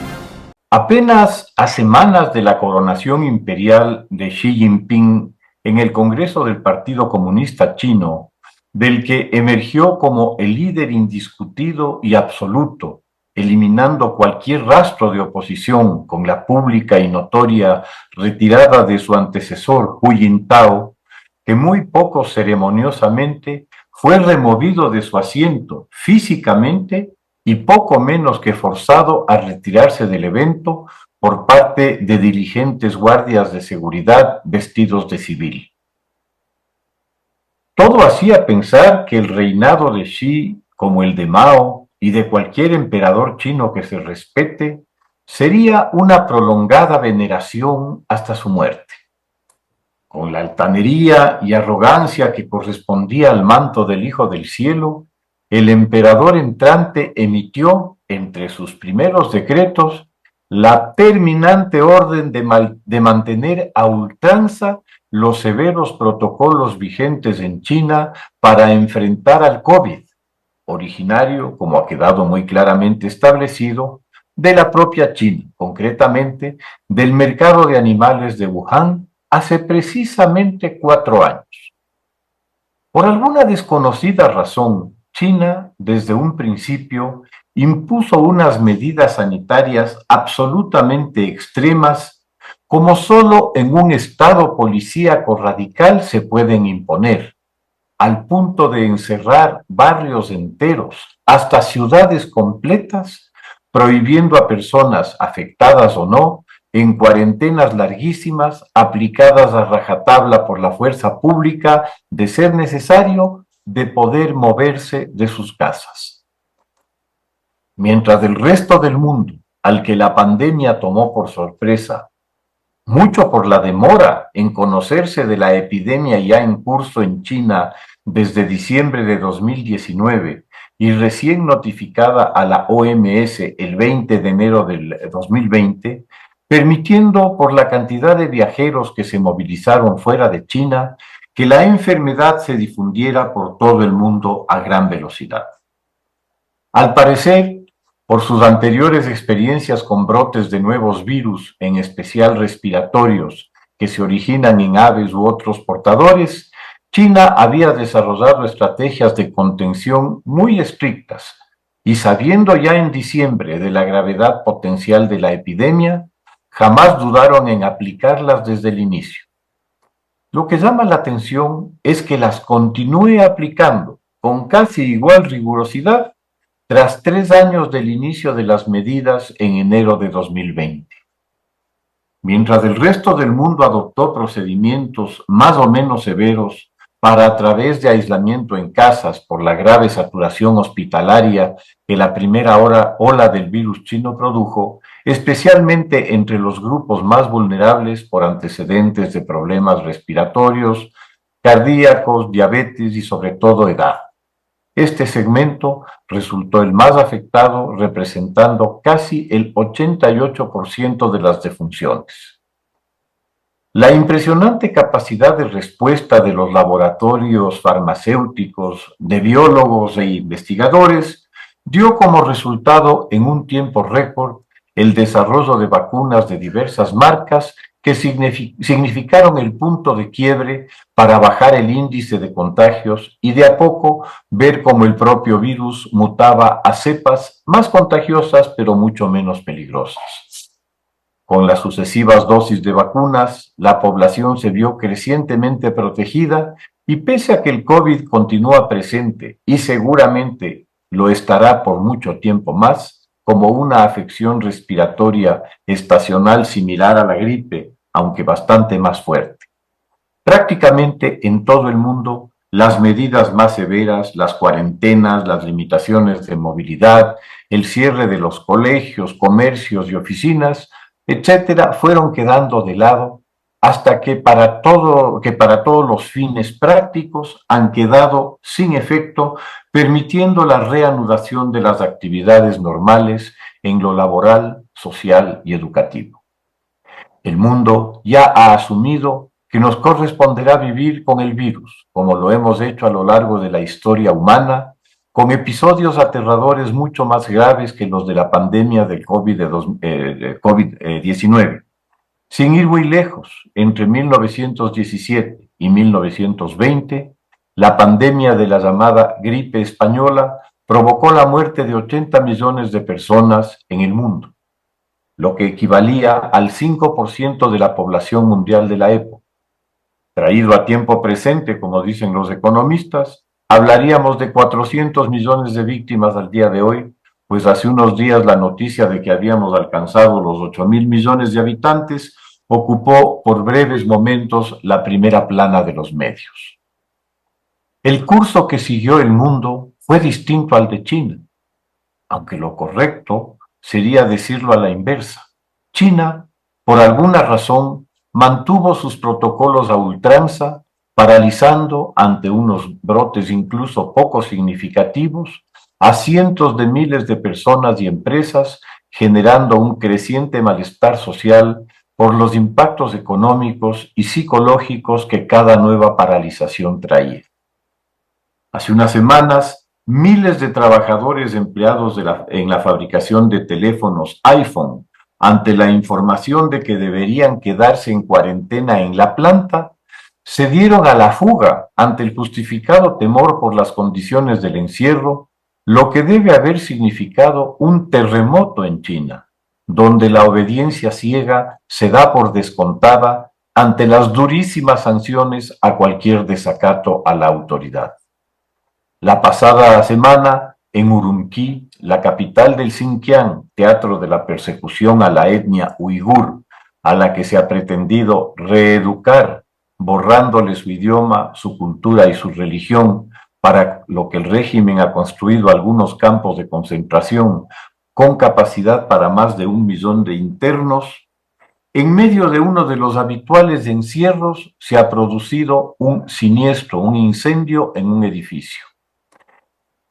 Apenas a semanas de la coronación imperial de Xi Jinping en el Congreso del Partido Comunista Chino, del que emergió como el líder indiscutido y absoluto, eliminando cualquier rastro de oposición con la pública y notoria retirada de su antecesor Hu Jintao, que muy poco ceremoniosamente fue removido de su asiento físicamente y poco menos que forzado a retirarse del evento por parte de diligentes guardias de seguridad vestidos de civil. Todo hacía pensar que el reinado de Xi, como el de Mao y de cualquier emperador chino que se respete, sería una prolongada veneración hasta su muerte. Con la altanería y arrogancia que correspondía al manto del Hijo del Cielo, el emperador entrante emitió, entre sus primeros decretos, la terminante orden de mantener a ultranza los severos protocolos vigentes en China para enfrentar al COVID, originario, como ha quedado muy claramente establecido, de la propia China, concretamente del mercado de animales de Wuhan, hace precisamente 4 años. Por alguna desconocida razón, China, desde un principio, impuso unas medidas sanitarias absolutamente extremas, como solo en un estado policíaco radical se pueden imponer, al punto de encerrar barrios enteros, hasta ciudades completas, prohibiendo a personas afectadas o no, en cuarentenas larguísimas, aplicadas a rajatabla por la fuerza pública, de ser necesario, de poder moverse de sus casas. Mientras del resto del mundo, al que la pandemia tomó por sorpresa, mucho por la demora en conocerse de la epidemia ya en curso en China desde diciembre de 2019 y recién notificada a la OMS el 20 de enero del 2020, permitiendo por la cantidad de viajeros que se movilizaron fuera de China que la enfermedad se difundiera por todo el mundo a gran velocidad. Al parecer, por sus anteriores experiencias con brotes de nuevos virus, en especial respiratorios, que se originan en aves u otros portadores, China había desarrollado estrategias de contención muy estrictas y sabiendo ya en diciembre de la gravedad potencial de la epidemia, jamás dudaron en aplicarlas desde el inicio. Lo que llama la atención es que las continúe aplicando con casi igual rigurosidad tras 3 años del inicio de las medidas en enero de 2020. Mientras el resto del mundo adoptó procedimientos más o menos severos para, a través de aislamiento en casas por la grave saturación hospitalaria que la primera ola del virus chino produjo, especialmente entre los grupos más vulnerables por antecedentes de problemas respiratorios, cardíacos, diabetes y sobre todo edad. Este segmento resultó el más afectado, representando casi el 88% de las defunciones. La impresionante capacidad de respuesta de los laboratorios farmacéuticos, de biólogos e investigadores, dio como resultado en un tiempo récord el desarrollo de vacunas de diversas marcas que significaron el punto de quiebre para bajar el índice de contagios y de a poco ver cómo el propio virus mutaba a cepas más contagiosas pero mucho menos peligrosas. Con las sucesivas dosis de vacunas, la población se vio crecientemente protegida y pese a que el COVID continúa presente y seguramente lo estará por mucho tiempo más, como una afección respiratoria estacional similar a la gripe, aunque bastante más fuerte. Prácticamente en todo el mundo, las medidas más severas, las cuarentenas, las limitaciones de movilidad, el cierre de los colegios, comercios y oficinas, etcétera, fueron quedando de lado hasta que para todos los fines prácticos han quedado sin efecto, permitiendo la reanudación de las actividades normales en lo laboral, social y educativo. El mundo ya ha asumido que nos corresponderá vivir con el virus, como lo hemos hecho a lo largo de la historia humana, con episodios aterradores mucho más graves que los de la pandemia del COVID-19. Sin ir muy lejos, entre 1917 y 1920, la pandemia de la llamada gripe española provocó la muerte de 80 millones de personas en el mundo, lo que equivalía al 5% de la población mundial de la época. Traído a tiempo presente, como dicen los economistas, hablaríamos de 400 millones de víctimas al día de hoy, pues hace unos días la noticia de que habíamos alcanzado los 8.000 millones de habitantes ocupó por breves momentos la primera plana de los medios. El curso que siguió el mundo fue distinto al de China, aunque lo correcto sería decirlo a la inversa. China, por alguna razón, mantuvo sus protocolos a ultranza, paralizando ante unos brotes incluso poco significativos a cientos de miles de personas y empresas, generando un creciente malestar social por los impactos económicos y psicológicos que cada nueva paralización traía. Hace unas semanas, miles de trabajadores empleados en la fabricación de teléfonos iPhone, ante la información de que deberían quedarse en cuarentena en la planta, se dieron a la fuga ante el justificado temor por las condiciones del encierro, lo que debe haber significado un terremoto en China, donde la obediencia ciega se da por descontada ante las durísimas sanciones a cualquier desacato a la autoridad. La pasada semana, en Urumqi, la capital del Xinjiang, teatro de la persecución a la etnia uigur, a la que se ha pretendido reeducar, borrándole su idioma, su cultura y su religión, para lo que el régimen ha construido algunos campos de concentración con capacidad para más de 1 millón de internos, en medio de uno de los habituales encierros se ha producido un siniestro, un incendio en un edificio.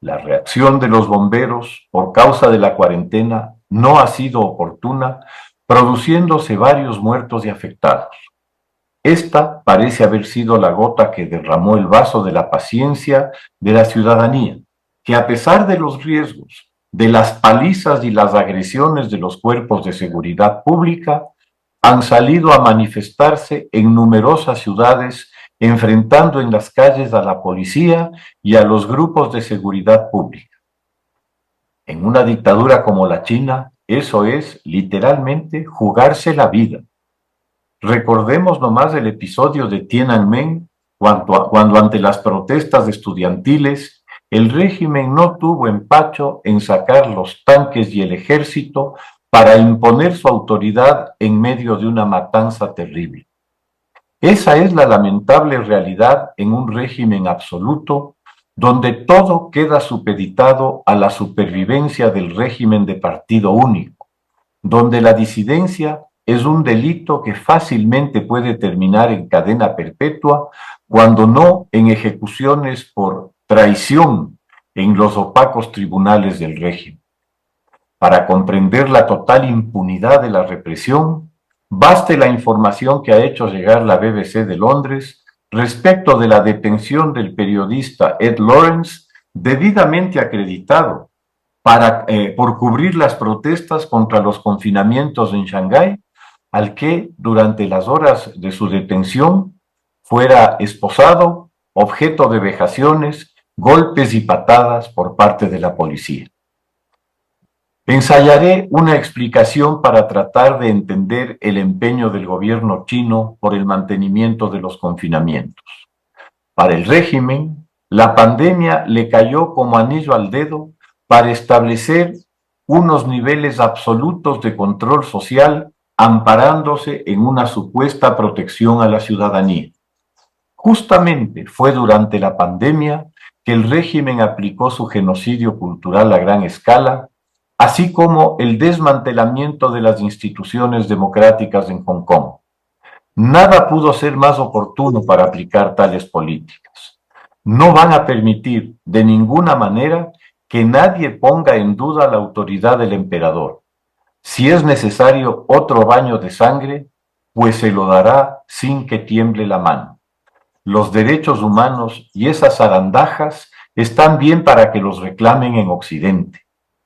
La reacción de los bomberos por causa de la cuarentena no ha sido oportuna, produciéndose varios muertos y afectados. Esta parece haber sido la gota que derramó el vaso de la paciencia de la ciudadanía, que a pesar de los riesgos, de las palizas y las agresiones de los cuerpos de seguridad pública, han salido a manifestarse en numerosas ciudades, enfrentando en las calles a la policía y a los grupos de seguridad pública. En una dictadura como la China, eso es literalmente jugarse la vida. Recordemos nomás el episodio de Tiananmen, cuando ante las protestas estudiantiles, el régimen no tuvo empacho en sacar los tanques y el ejército para imponer su autoridad en medio de una matanza terrible. Esa es la lamentable realidad en un régimen absoluto, donde todo queda supeditado a la supervivencia del régimen de partido único, donde la disidencia es un delito que fácilmente puede terminar en cadena perpetua, cuando no en ejecuciones por traición en los opacos tribunales del régimen. Para comprender la total impunidad de la represión, baste la información que ha hecho llegar la BBC de Londres respecto de la detención del periodista Ed Lawrence, debidamente acreditado por cubrir las protestas contra los confinamientos en Shanghái, al que durante las horas de su detención fuera esposado, objeto de vejaciones, golpes y patadas por parte de la policía. Ensayaré una explicación para tratar de entender el empeño del gobierno chino por el mantenimiento de los confinamientos. Para el régimen, la pandemia le cayó como anillo al dedo para establecer unos niveles absolutos de control social, amparándose en una supuesta protección a la ciudadanía. Justamente fue durante la pandemia que el régimen aplicó su genocidio cultural a gran escala, así como el desmantelamiento de las instituciones democráticas en Hong Kong. Nada pudo ser más oportuno para aplicar tales políticas. No van a permitir de ninguna manera que nadie ponga en duda la autoridad del emperador. Si es necesario otro baño de sangre, pues se lo dará sin que tiemble la mano. Los derechos humanos y esas zarandajas están bien para que los reclamen en Occidente.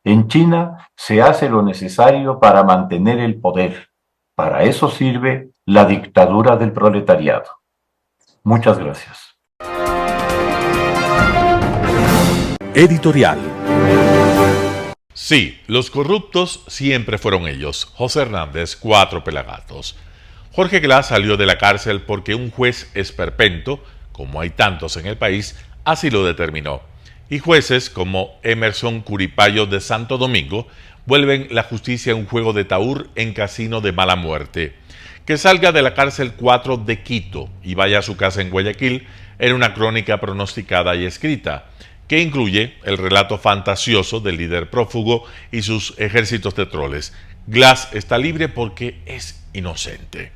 En China se hace lo necesario para mantener el poder. Para eso sirve la dictadura del proletariado. Muchas gracias. Editorial. Sí, los corruptos siempre fueron ellos. José Hernández, 4 Pelagatos. Jorge Glass salió de la cárcel porque un juez esperpento, como hay tantos en el país, así lo determinó. Y jueces como Emerson Curipayo de Santo Domingo vuelven la justicia un juego de tahur en casino de mala muerte. Que salga de la cárcel 4 de Quito y vaya a su casa en Guayaquil Era una crónica pronosticada y escrita, que incluye el relato fantasioso del líder prófugo y sus ejércitos de troles. Glass está libre porque es inocente.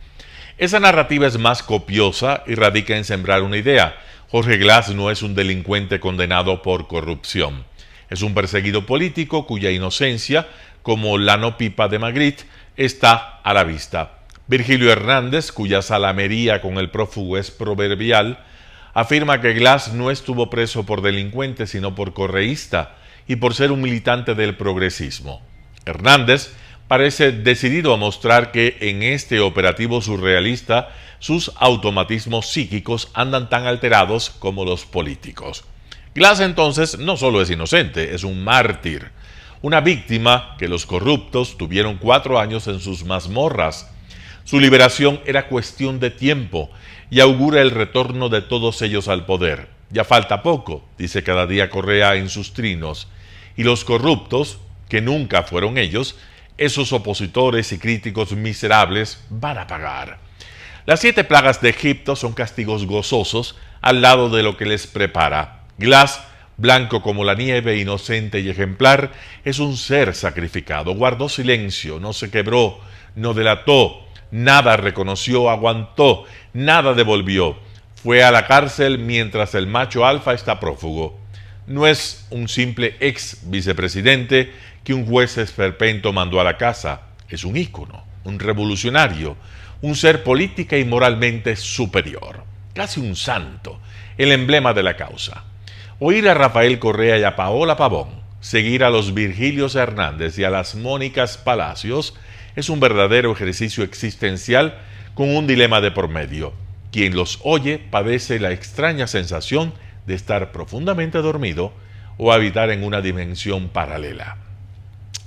Esa narrativa es más copiosa y radica en sembrar una idea. Jorge Glass no es un delincuente condenado por corrupción. Es un perseguido político cuya inocencia, como Lano Pipa de Magritte, está a la vista. Virgilio Hernández, cuya salamería con el prófugo es proverbial, afirma que Glass no estuvo preso por delincuente, sino por correísta y por ser un militante del progresismo. Hernández parece decidido a mostrar que en este operativo surrealista sus automatismos psíquicos andan tan alterados como los políticos. Glass entonces no solo es inocente, es un mártir, una víctima que los corruptos tuvieron 4 años en sus mazmorras. Su liberación era cuestión de tiempo y augura el retorno de todos ellos al poder. Ya falta poco, dice cada día Correa en sus trinos, y los corruptos, que nunca fueron ellos, esos opositores y críticos miserables, van a pagar. Las 7 plagas de Egipto son castigos gozosos al lado de lo que les prepara. Glass, blanco como la nieve, inocente y ejemplar, es un ser sacrificado. Guardó silencio, no se quebró, no delató, nada reconoció, aguantó, nada devolvió. Fue a la cárcel mientras el macho alfa está prófugo. No es un simple ex vicepresidente que un juez esperpento mandó a la casa. Es un ícono, un revolucionario, un ser política y moralmente superior. Casi un santo, el emblema de la causa. Oír a Rafael Correa y a Paola Pavón, seguir a los Virgilios Hernández y a las Mónicas Palacios es un verdadero ejercicio existencial con un dilema de por medio. Quien los oye padece la extraña sensación de estar profundamente dormido o habitar en una dimensión paralela.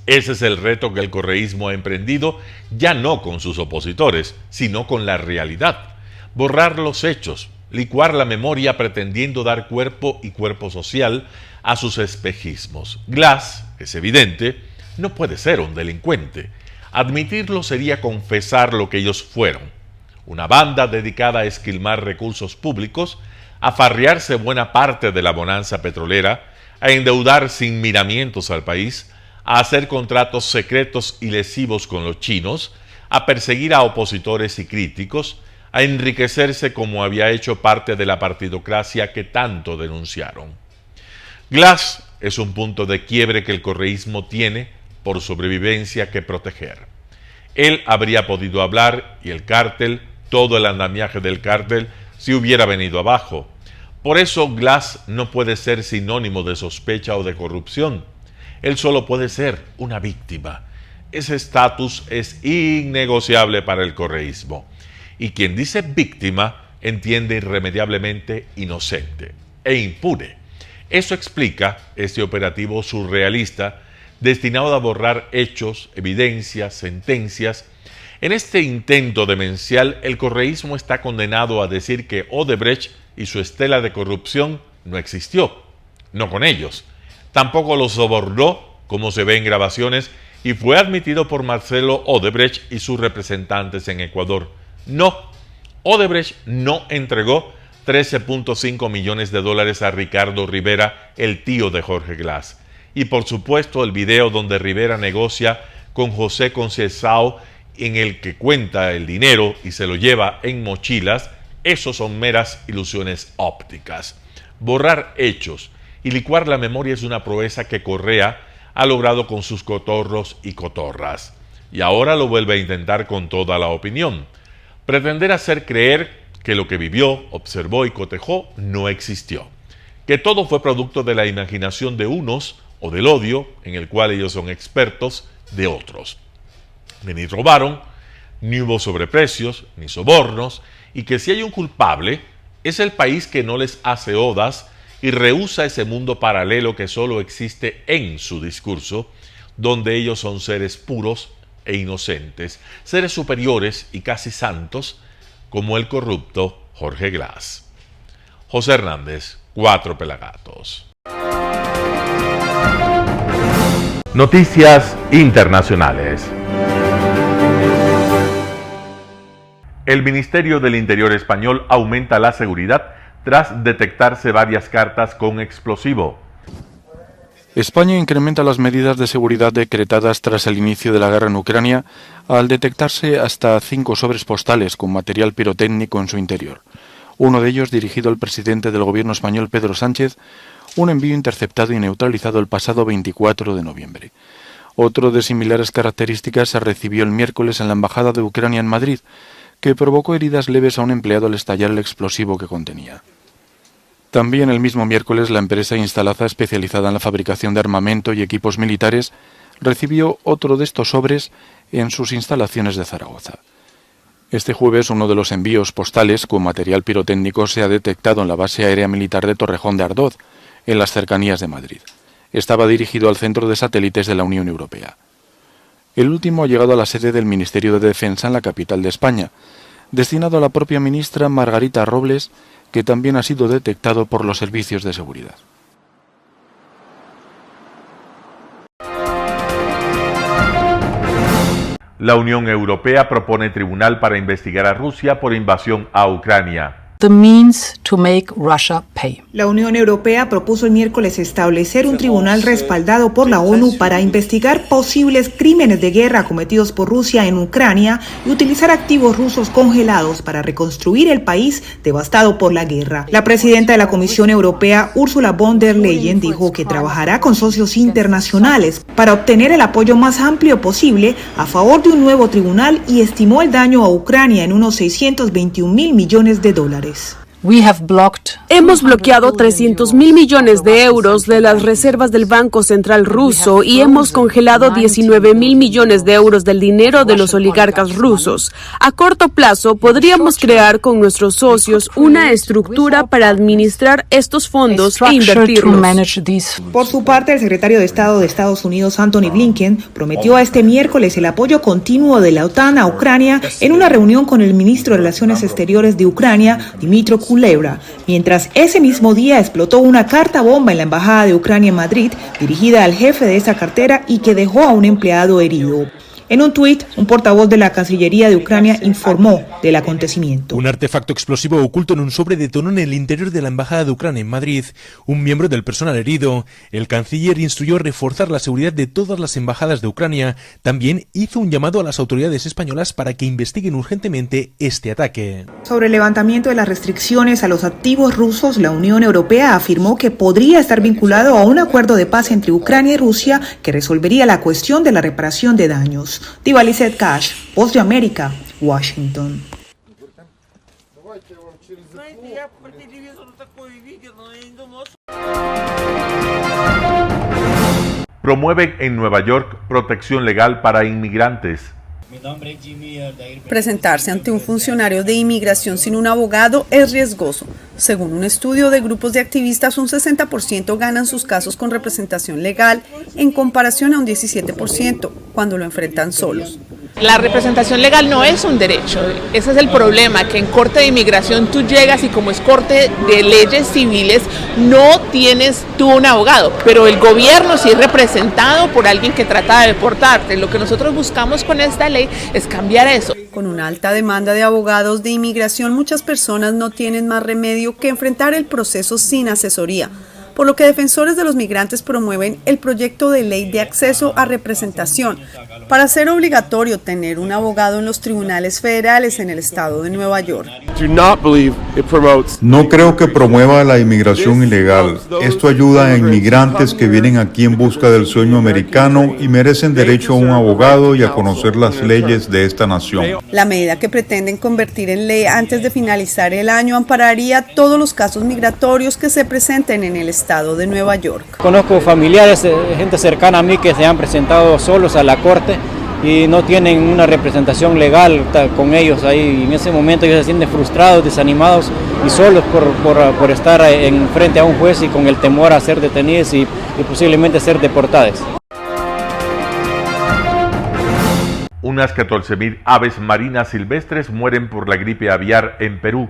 Ese es el reto que el correísmo ha emprendido, ya no con sus opositores, sino con la realidad. Borrar los hechos, licuar la memoria pretendiendo dar cuerpo y cuerpo social a sus espejismos. Glass, es evidente, no puede ser un delincuente. Admitirlo sería confesar lo que ellos fueron. Una banda dedicada a esquilmar recursos públicos, a farrearse buena parte de la bonanza petrolera, a endeudar sin miramientos al país, a hacer contratos secretos y lesivos con los chinos, a perseguir a opositores y críticos, a enriquecerse como había hecho parte de la partidocracia que tanto denunciaron. Glass es un punto de quiebre que el correísmo tiene por sobrevivencia que proteger. Él habría podido hablar y el cártel, todo el andamiaje del cártel, si hubiera venido abajo. Por eso Glass no puede ser sinónimo de sospecha o de corrupción. Él solo puede ser una víctima. Ese estatus es innegociable para el correísmo. Y quien dice víctima entiende irremediablemente inocente e impune. Eso explica este operativo surrealista destinado a borrar hechos, evidencias, sentencias. En este intento demencial, el correísmo está condenado a decir que Odebrecht y su estela de corrupción no existió, no con ellos. Tampoco los sobornó, como se ve en grabaciones, y fue admitido por Marcelo Odebrecht y sus representantes en Ecuador. No, Odebrecht no entregó 13.5 millones de dólares a Ricardo Rivera, el tío de Jorge Glass. Y por supuesto el video donde Rivera negocia con José Conceição, en el que cuenta el dinero y se lo lleva en mochilas, esos son meras ilusiones ópticas. Borrar hechos y licuar la memoria es una proeza que Correa ha logrado con sus cotorros y cotorras. Y ahora lo vuelve a intentar con toda la opinión. Pretender hacer creer que lo que vivió, observó y cotejó no existió. Que todo fue producto de la imaginación de unos o del odio, en el cual ellos son expertos, de otros. Ni robaron, ni hubo sobreprecios, ni sobornos, y que si hay un culpable, es el país que no les hace odas y rehúsa ese mundo paralelo que solo existe en su discurso, donde ellos son seres puros e inocentes, seres superiores y casi santos, como el corrupto Jorge Glass. José Hernández, 4 Pelagatos. Noticias internacionales. El Ministerio del Interior español aumenta la seguridad tras detectarse varias cartas con explosivo. España incrementa las medidas de seguridad decretadas tras el inicio de la guerra en Ucrania al detectarse hasta 5 sobres postales con material pirotécnico en su interior. Uno de ellos dirigido al presidente del gobierno español, Pedro Sánchez, un envío interceptado y neutralizado el pasado 24 de noviembre. Otro de similares características se recibió el miércoles en la Embajada de Ucrania en Madrid, que provocó heridas leves a un empleado al estallar el explosivo que contenía. También el mismo miércoles la empresa Instalaza, especializada en la fabricación de armamento y equipos militares, recibió otro de estos sobres en sus instalaciones de Zaragoza. Este jueves uno de los envíos postales con material pirotécnico se ha detectado en la base aérea militar de Torrejón de Ardoz, en las cercanías de Madrid. Estaba dirigido al centro de satélites de la Unión Europea. El último ha llegado a la sede del Ministerio de Defensa en la capital de España, destinado a la propia ministra Margarita Robles, que también ha sido detectado por los servicios de seguridad. La Unión Europea propone tribunal para investigar a Rusia por invasión a Ucrania. The means to make Russia pay. La Unión Europea propuso el miércoles establecer un tribunal respaldado por la ONU para investigar posibles crímenes de guerra cometidos por Rusia en Ucrania y utilizar activos rusos congelados para reconstruir el país devastado por la guerra. La presidenta de la Comisión Europea, Ursula von der Leyen, dijo que trabajará con socios internacionales para obtener el apoyo más amplio posible a favor de un nuevo tribunal y estimó el daño a Ucrania en unos 621.000 millones de dólares. Hemos bloqueado 300.000 millones de euros de las reservas del Banco Central ruso y hemos congelado 19.000 millones de euros del dinero de los oligarcas rusos. A corto plazo, podríamos crear con nuestros socios una estructura para administrar estos fondos e invertirlos. Por su parte, el secretario de Estado de Estados Unidos, Antony Blinken, prometió este miércoles el apoyo continuo de la OTAN a Ucrania en una reunión con el ministro de Relaciones Exteriores de Ucrania, Dmytro Kuleba, mientras ese mismo día explotó una carta bomba en la Embajada de Ucrania en Madrid, dirigida al jefe de esa cartera y que dejó a un empleado herido. En un tuit, un portavoz de la Cancillería de Ucrania informó del acontecimiento. Un artefacto explosivo oculto en un sobre detonó en el interior de la Embajada de Ucrania en Madrid. Un miembro del personal herido. El canciller instruyó reforzar la seguridad de todas las embajadas de Ucrania. También hizo un llamado a las autoridades españolas para que investiguen urgentemente este ataque. Sobre el levantamiento de las restricciones a los activos rusos, la Unión Europea afirmó que podría estar vinculado a un acuerdo de paz entre Ucrania y Rusia que resolvería la cuestión de la reparación de daños. Diva Lizette Cash, Voz de América, Washington. Promueven en Nueva York protección legal para inmigrantes. Presentarse ante un funcionario de inmigración sin un abogado es riesgoso. Según un estudio de grupos de activistas, un 60% ganan sus casos con representación legal en comparación a un 17% cuando lo enfrentan solos. La representación legal no es un derecho, ese es el problema, que en corte de inmigración tú llegas y como es corte de leyes civiles no tienes tú un abogado, pero el gobierno sí es representado por alguien que trata de deportarte. Lo que nosotros buscamos con esta ley es cambiar eso. Con una alta demanda de abogados de inmigración, muchas personas no tienen más remedio que enfrentar el proceso sin asesoría, por lo que defensores de los migrantes promueven el proyecto de ley de acceso a representación para hacer obligatorio tener un abogado en los tribunales federales en el estado de Nueva York. No creo que promueva la inmigración ilegal. Esto ayuda a inmigrantes que vienen aquí en busca del sueño americano y merecen derecho a un abogado y a conocer las leyes de esta nación. La medida que pretenden convertir en ley antes de finalizar el año ampararía todos los casos migratorios que se presenten en el estado de Nueva York. Conozco familiares, gente cercana a mí que se han presentado solos a la corte y no tienen una representación legal con ellos ahí. En ese momento ellos se sienten frustrados, desanimados y solos por estar en frente a un juez y con el temor a ser detenidos y posiblemente ser deportados. Unas 14.000 aves marinas silvestres mueren por la gripe aviar en Perú.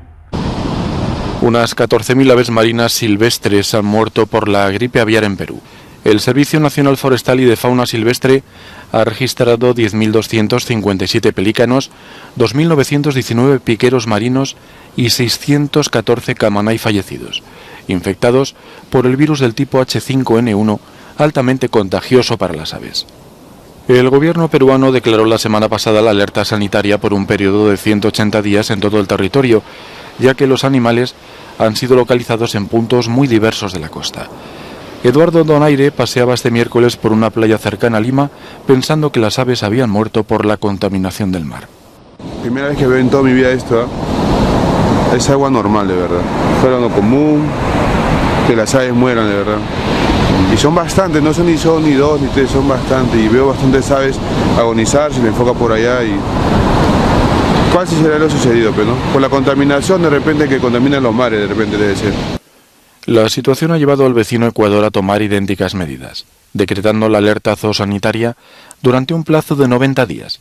Unas 14.000 aves marinas silvestres han muerto por la gripe aviar en Perú. El Servicio Nacional Forestal y de Fauna Silvestre ha registrado 10.257 pelícanos, 2.919 piqueros marinos y 614 camanay fallecidos, infectados por el virus del tipo H5N1, altamente contagioso para las aves. El gobierno peruano declaró la semana pasada la alerta sanitaria por un periodo de 180 días en todo el territorio, ya que los animales han sido localizados en puntos muy diversos de la costa. Eduardo Donaire paseaba este miércoles por una playa cercana a Lima pensando que las aves habían muerto por la contaminación del mar. Primera vez que veo en toda mi vida esto, es agua normal de verdad. Fuera lo común, que las aves mueran de verdad. Y son bastantes, no son ni dos ni tres, son bastantes. Y veo bastantes aves agonizar, se me enfoca por allá y... ¿Cuál será lo sucedido, pero no? Por la contaminación de repente que contaminan los mares, de repente debe ser. La situación ha llevado al vecino Ecuador a tomar idénticas medidas, decretando la alerta zoosanitaria durante un plazo de 90 días,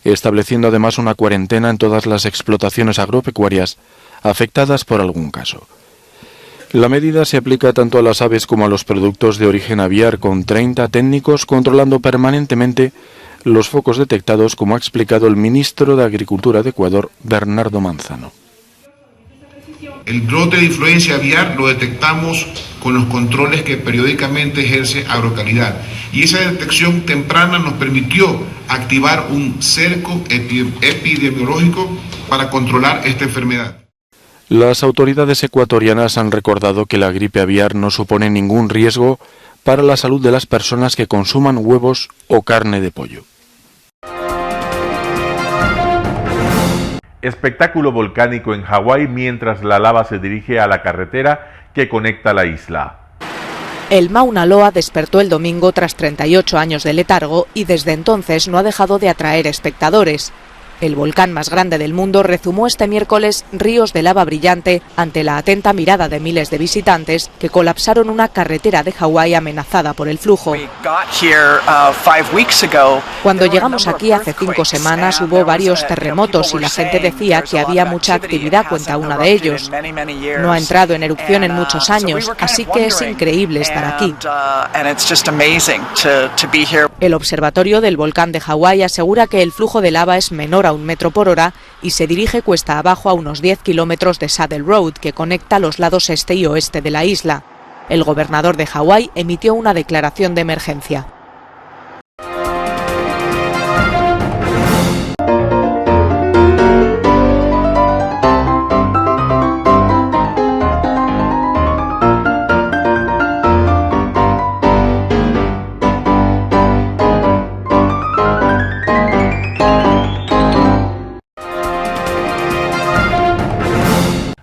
estableciendo además una cuarentena en todas las explotaciones agropecuarias afectadas por algún caso. La medida se aplica tanto a las aves como a los productos de origen aviar, con 30 técnicos controlando permanentemente los focos detectados, como ha explicado el ministro de Agricultura de Ecuador, Bernardo Manzano. El brote de influencia aviar lo detectamos con los controles que periódicamente ejerce Agrocalidad. Y esa detección temprana nos permitió activar un cerco epidemiológico para controlar esta enfermedad. Las autoridades ecuatorianas han recordado que la gripe aviar no supone ningún riesgo para la salud de las personas que consuman huevos o carne de pollo. Espectáculo volcánico en Hawái mientras la lava se dirige a la carretera que conecta la isla. El Mauna Loa despertó el domingo tras 38 años de letargo y desde entonces no ha dejado de atraer espectadores. El volcán más grande del mundo rezumó este miércoles ríos de lava brillante ante la atenta mirada de miles de visitantes que colapsaron una carretera de Hawái amenazada por el flujo. Cuando llegamos aquí hace 5 semanas hubo varios terremotos y la gente decía que había mucha actividad, cuenta una de ellos. No ha entrado en erupción en muchos años, así que es increíble estar aquí. El observatorio del volcán de Hawái asegura que el flujo de lava es menor a 1 metro por hora y se dirige cuesta abajo a unos 10 kilómetros de Saddle Road, que conecta los lados este y oeste de la isla. El gobernador de Hawái emitió una declaración de emergencia.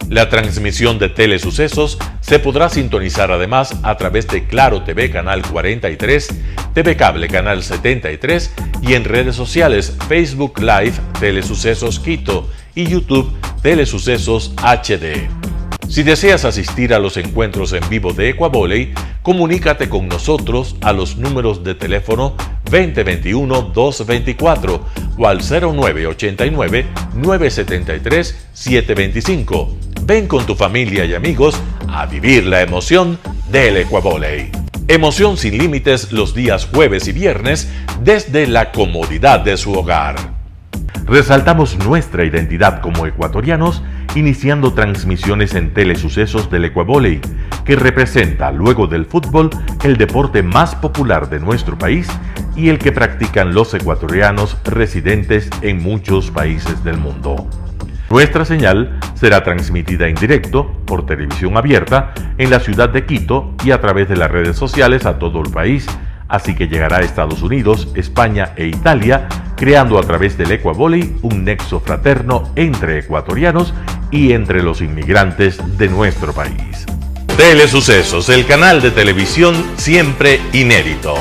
La transmisión de Telesucesos se podrá sintonizar además a través de Claro TV Canal 43, TV Cable Canal 73 y en redes sociales Facebook Live Telesucesos Quito y YouTube Telesucesos HD. Si deseas asistir a los encuentros en vivo de Ecuavolley, comunícate con nosotros a los números de teléfono 2021-224 o al 0989-973-725. Ven con tu familia y amigos a vivir la emoción del Ecuavolley. Emoción sin límites los días jueves y viernes desde la comodidad de su hogar. Resaltamos nuestra identidad como ecuatorianos iniciando transmisiones en Telesucesos del Ecuavolley, que representa, luego del fútbol, el deporte más popular de nuestro país y el que practican los ecuatorianos residentes en muchos países del mundo. Nuestra señal será transmitida en directo por televisión abierta en la ciudad de Quito y a través de las redes sociales a todo el país, así que llegará a Estados Unidos, España e Italia, creando a través del Ecuavolley un nexo fraterno entre ecuatorianos y entre los inmigrantes de nuestro país. Telesucesos, el canal de televisión siempre inédito.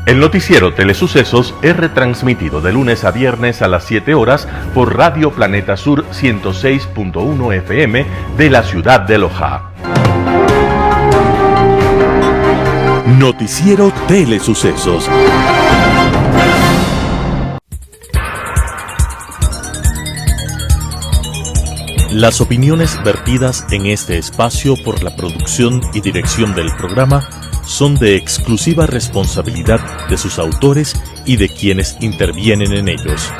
El noticiero Telesucesos es retransmitido de lunes a viernes a las 7 horas por Radio Planeta Sur 106.1 FM de la ciudad de Loja. Noticiero Telesucesos. Las opiniones vertidas en este espacio por la producción y dirección del programa son de exclusiva responsabilidad de sus autores y de quienes intervienen en ellos.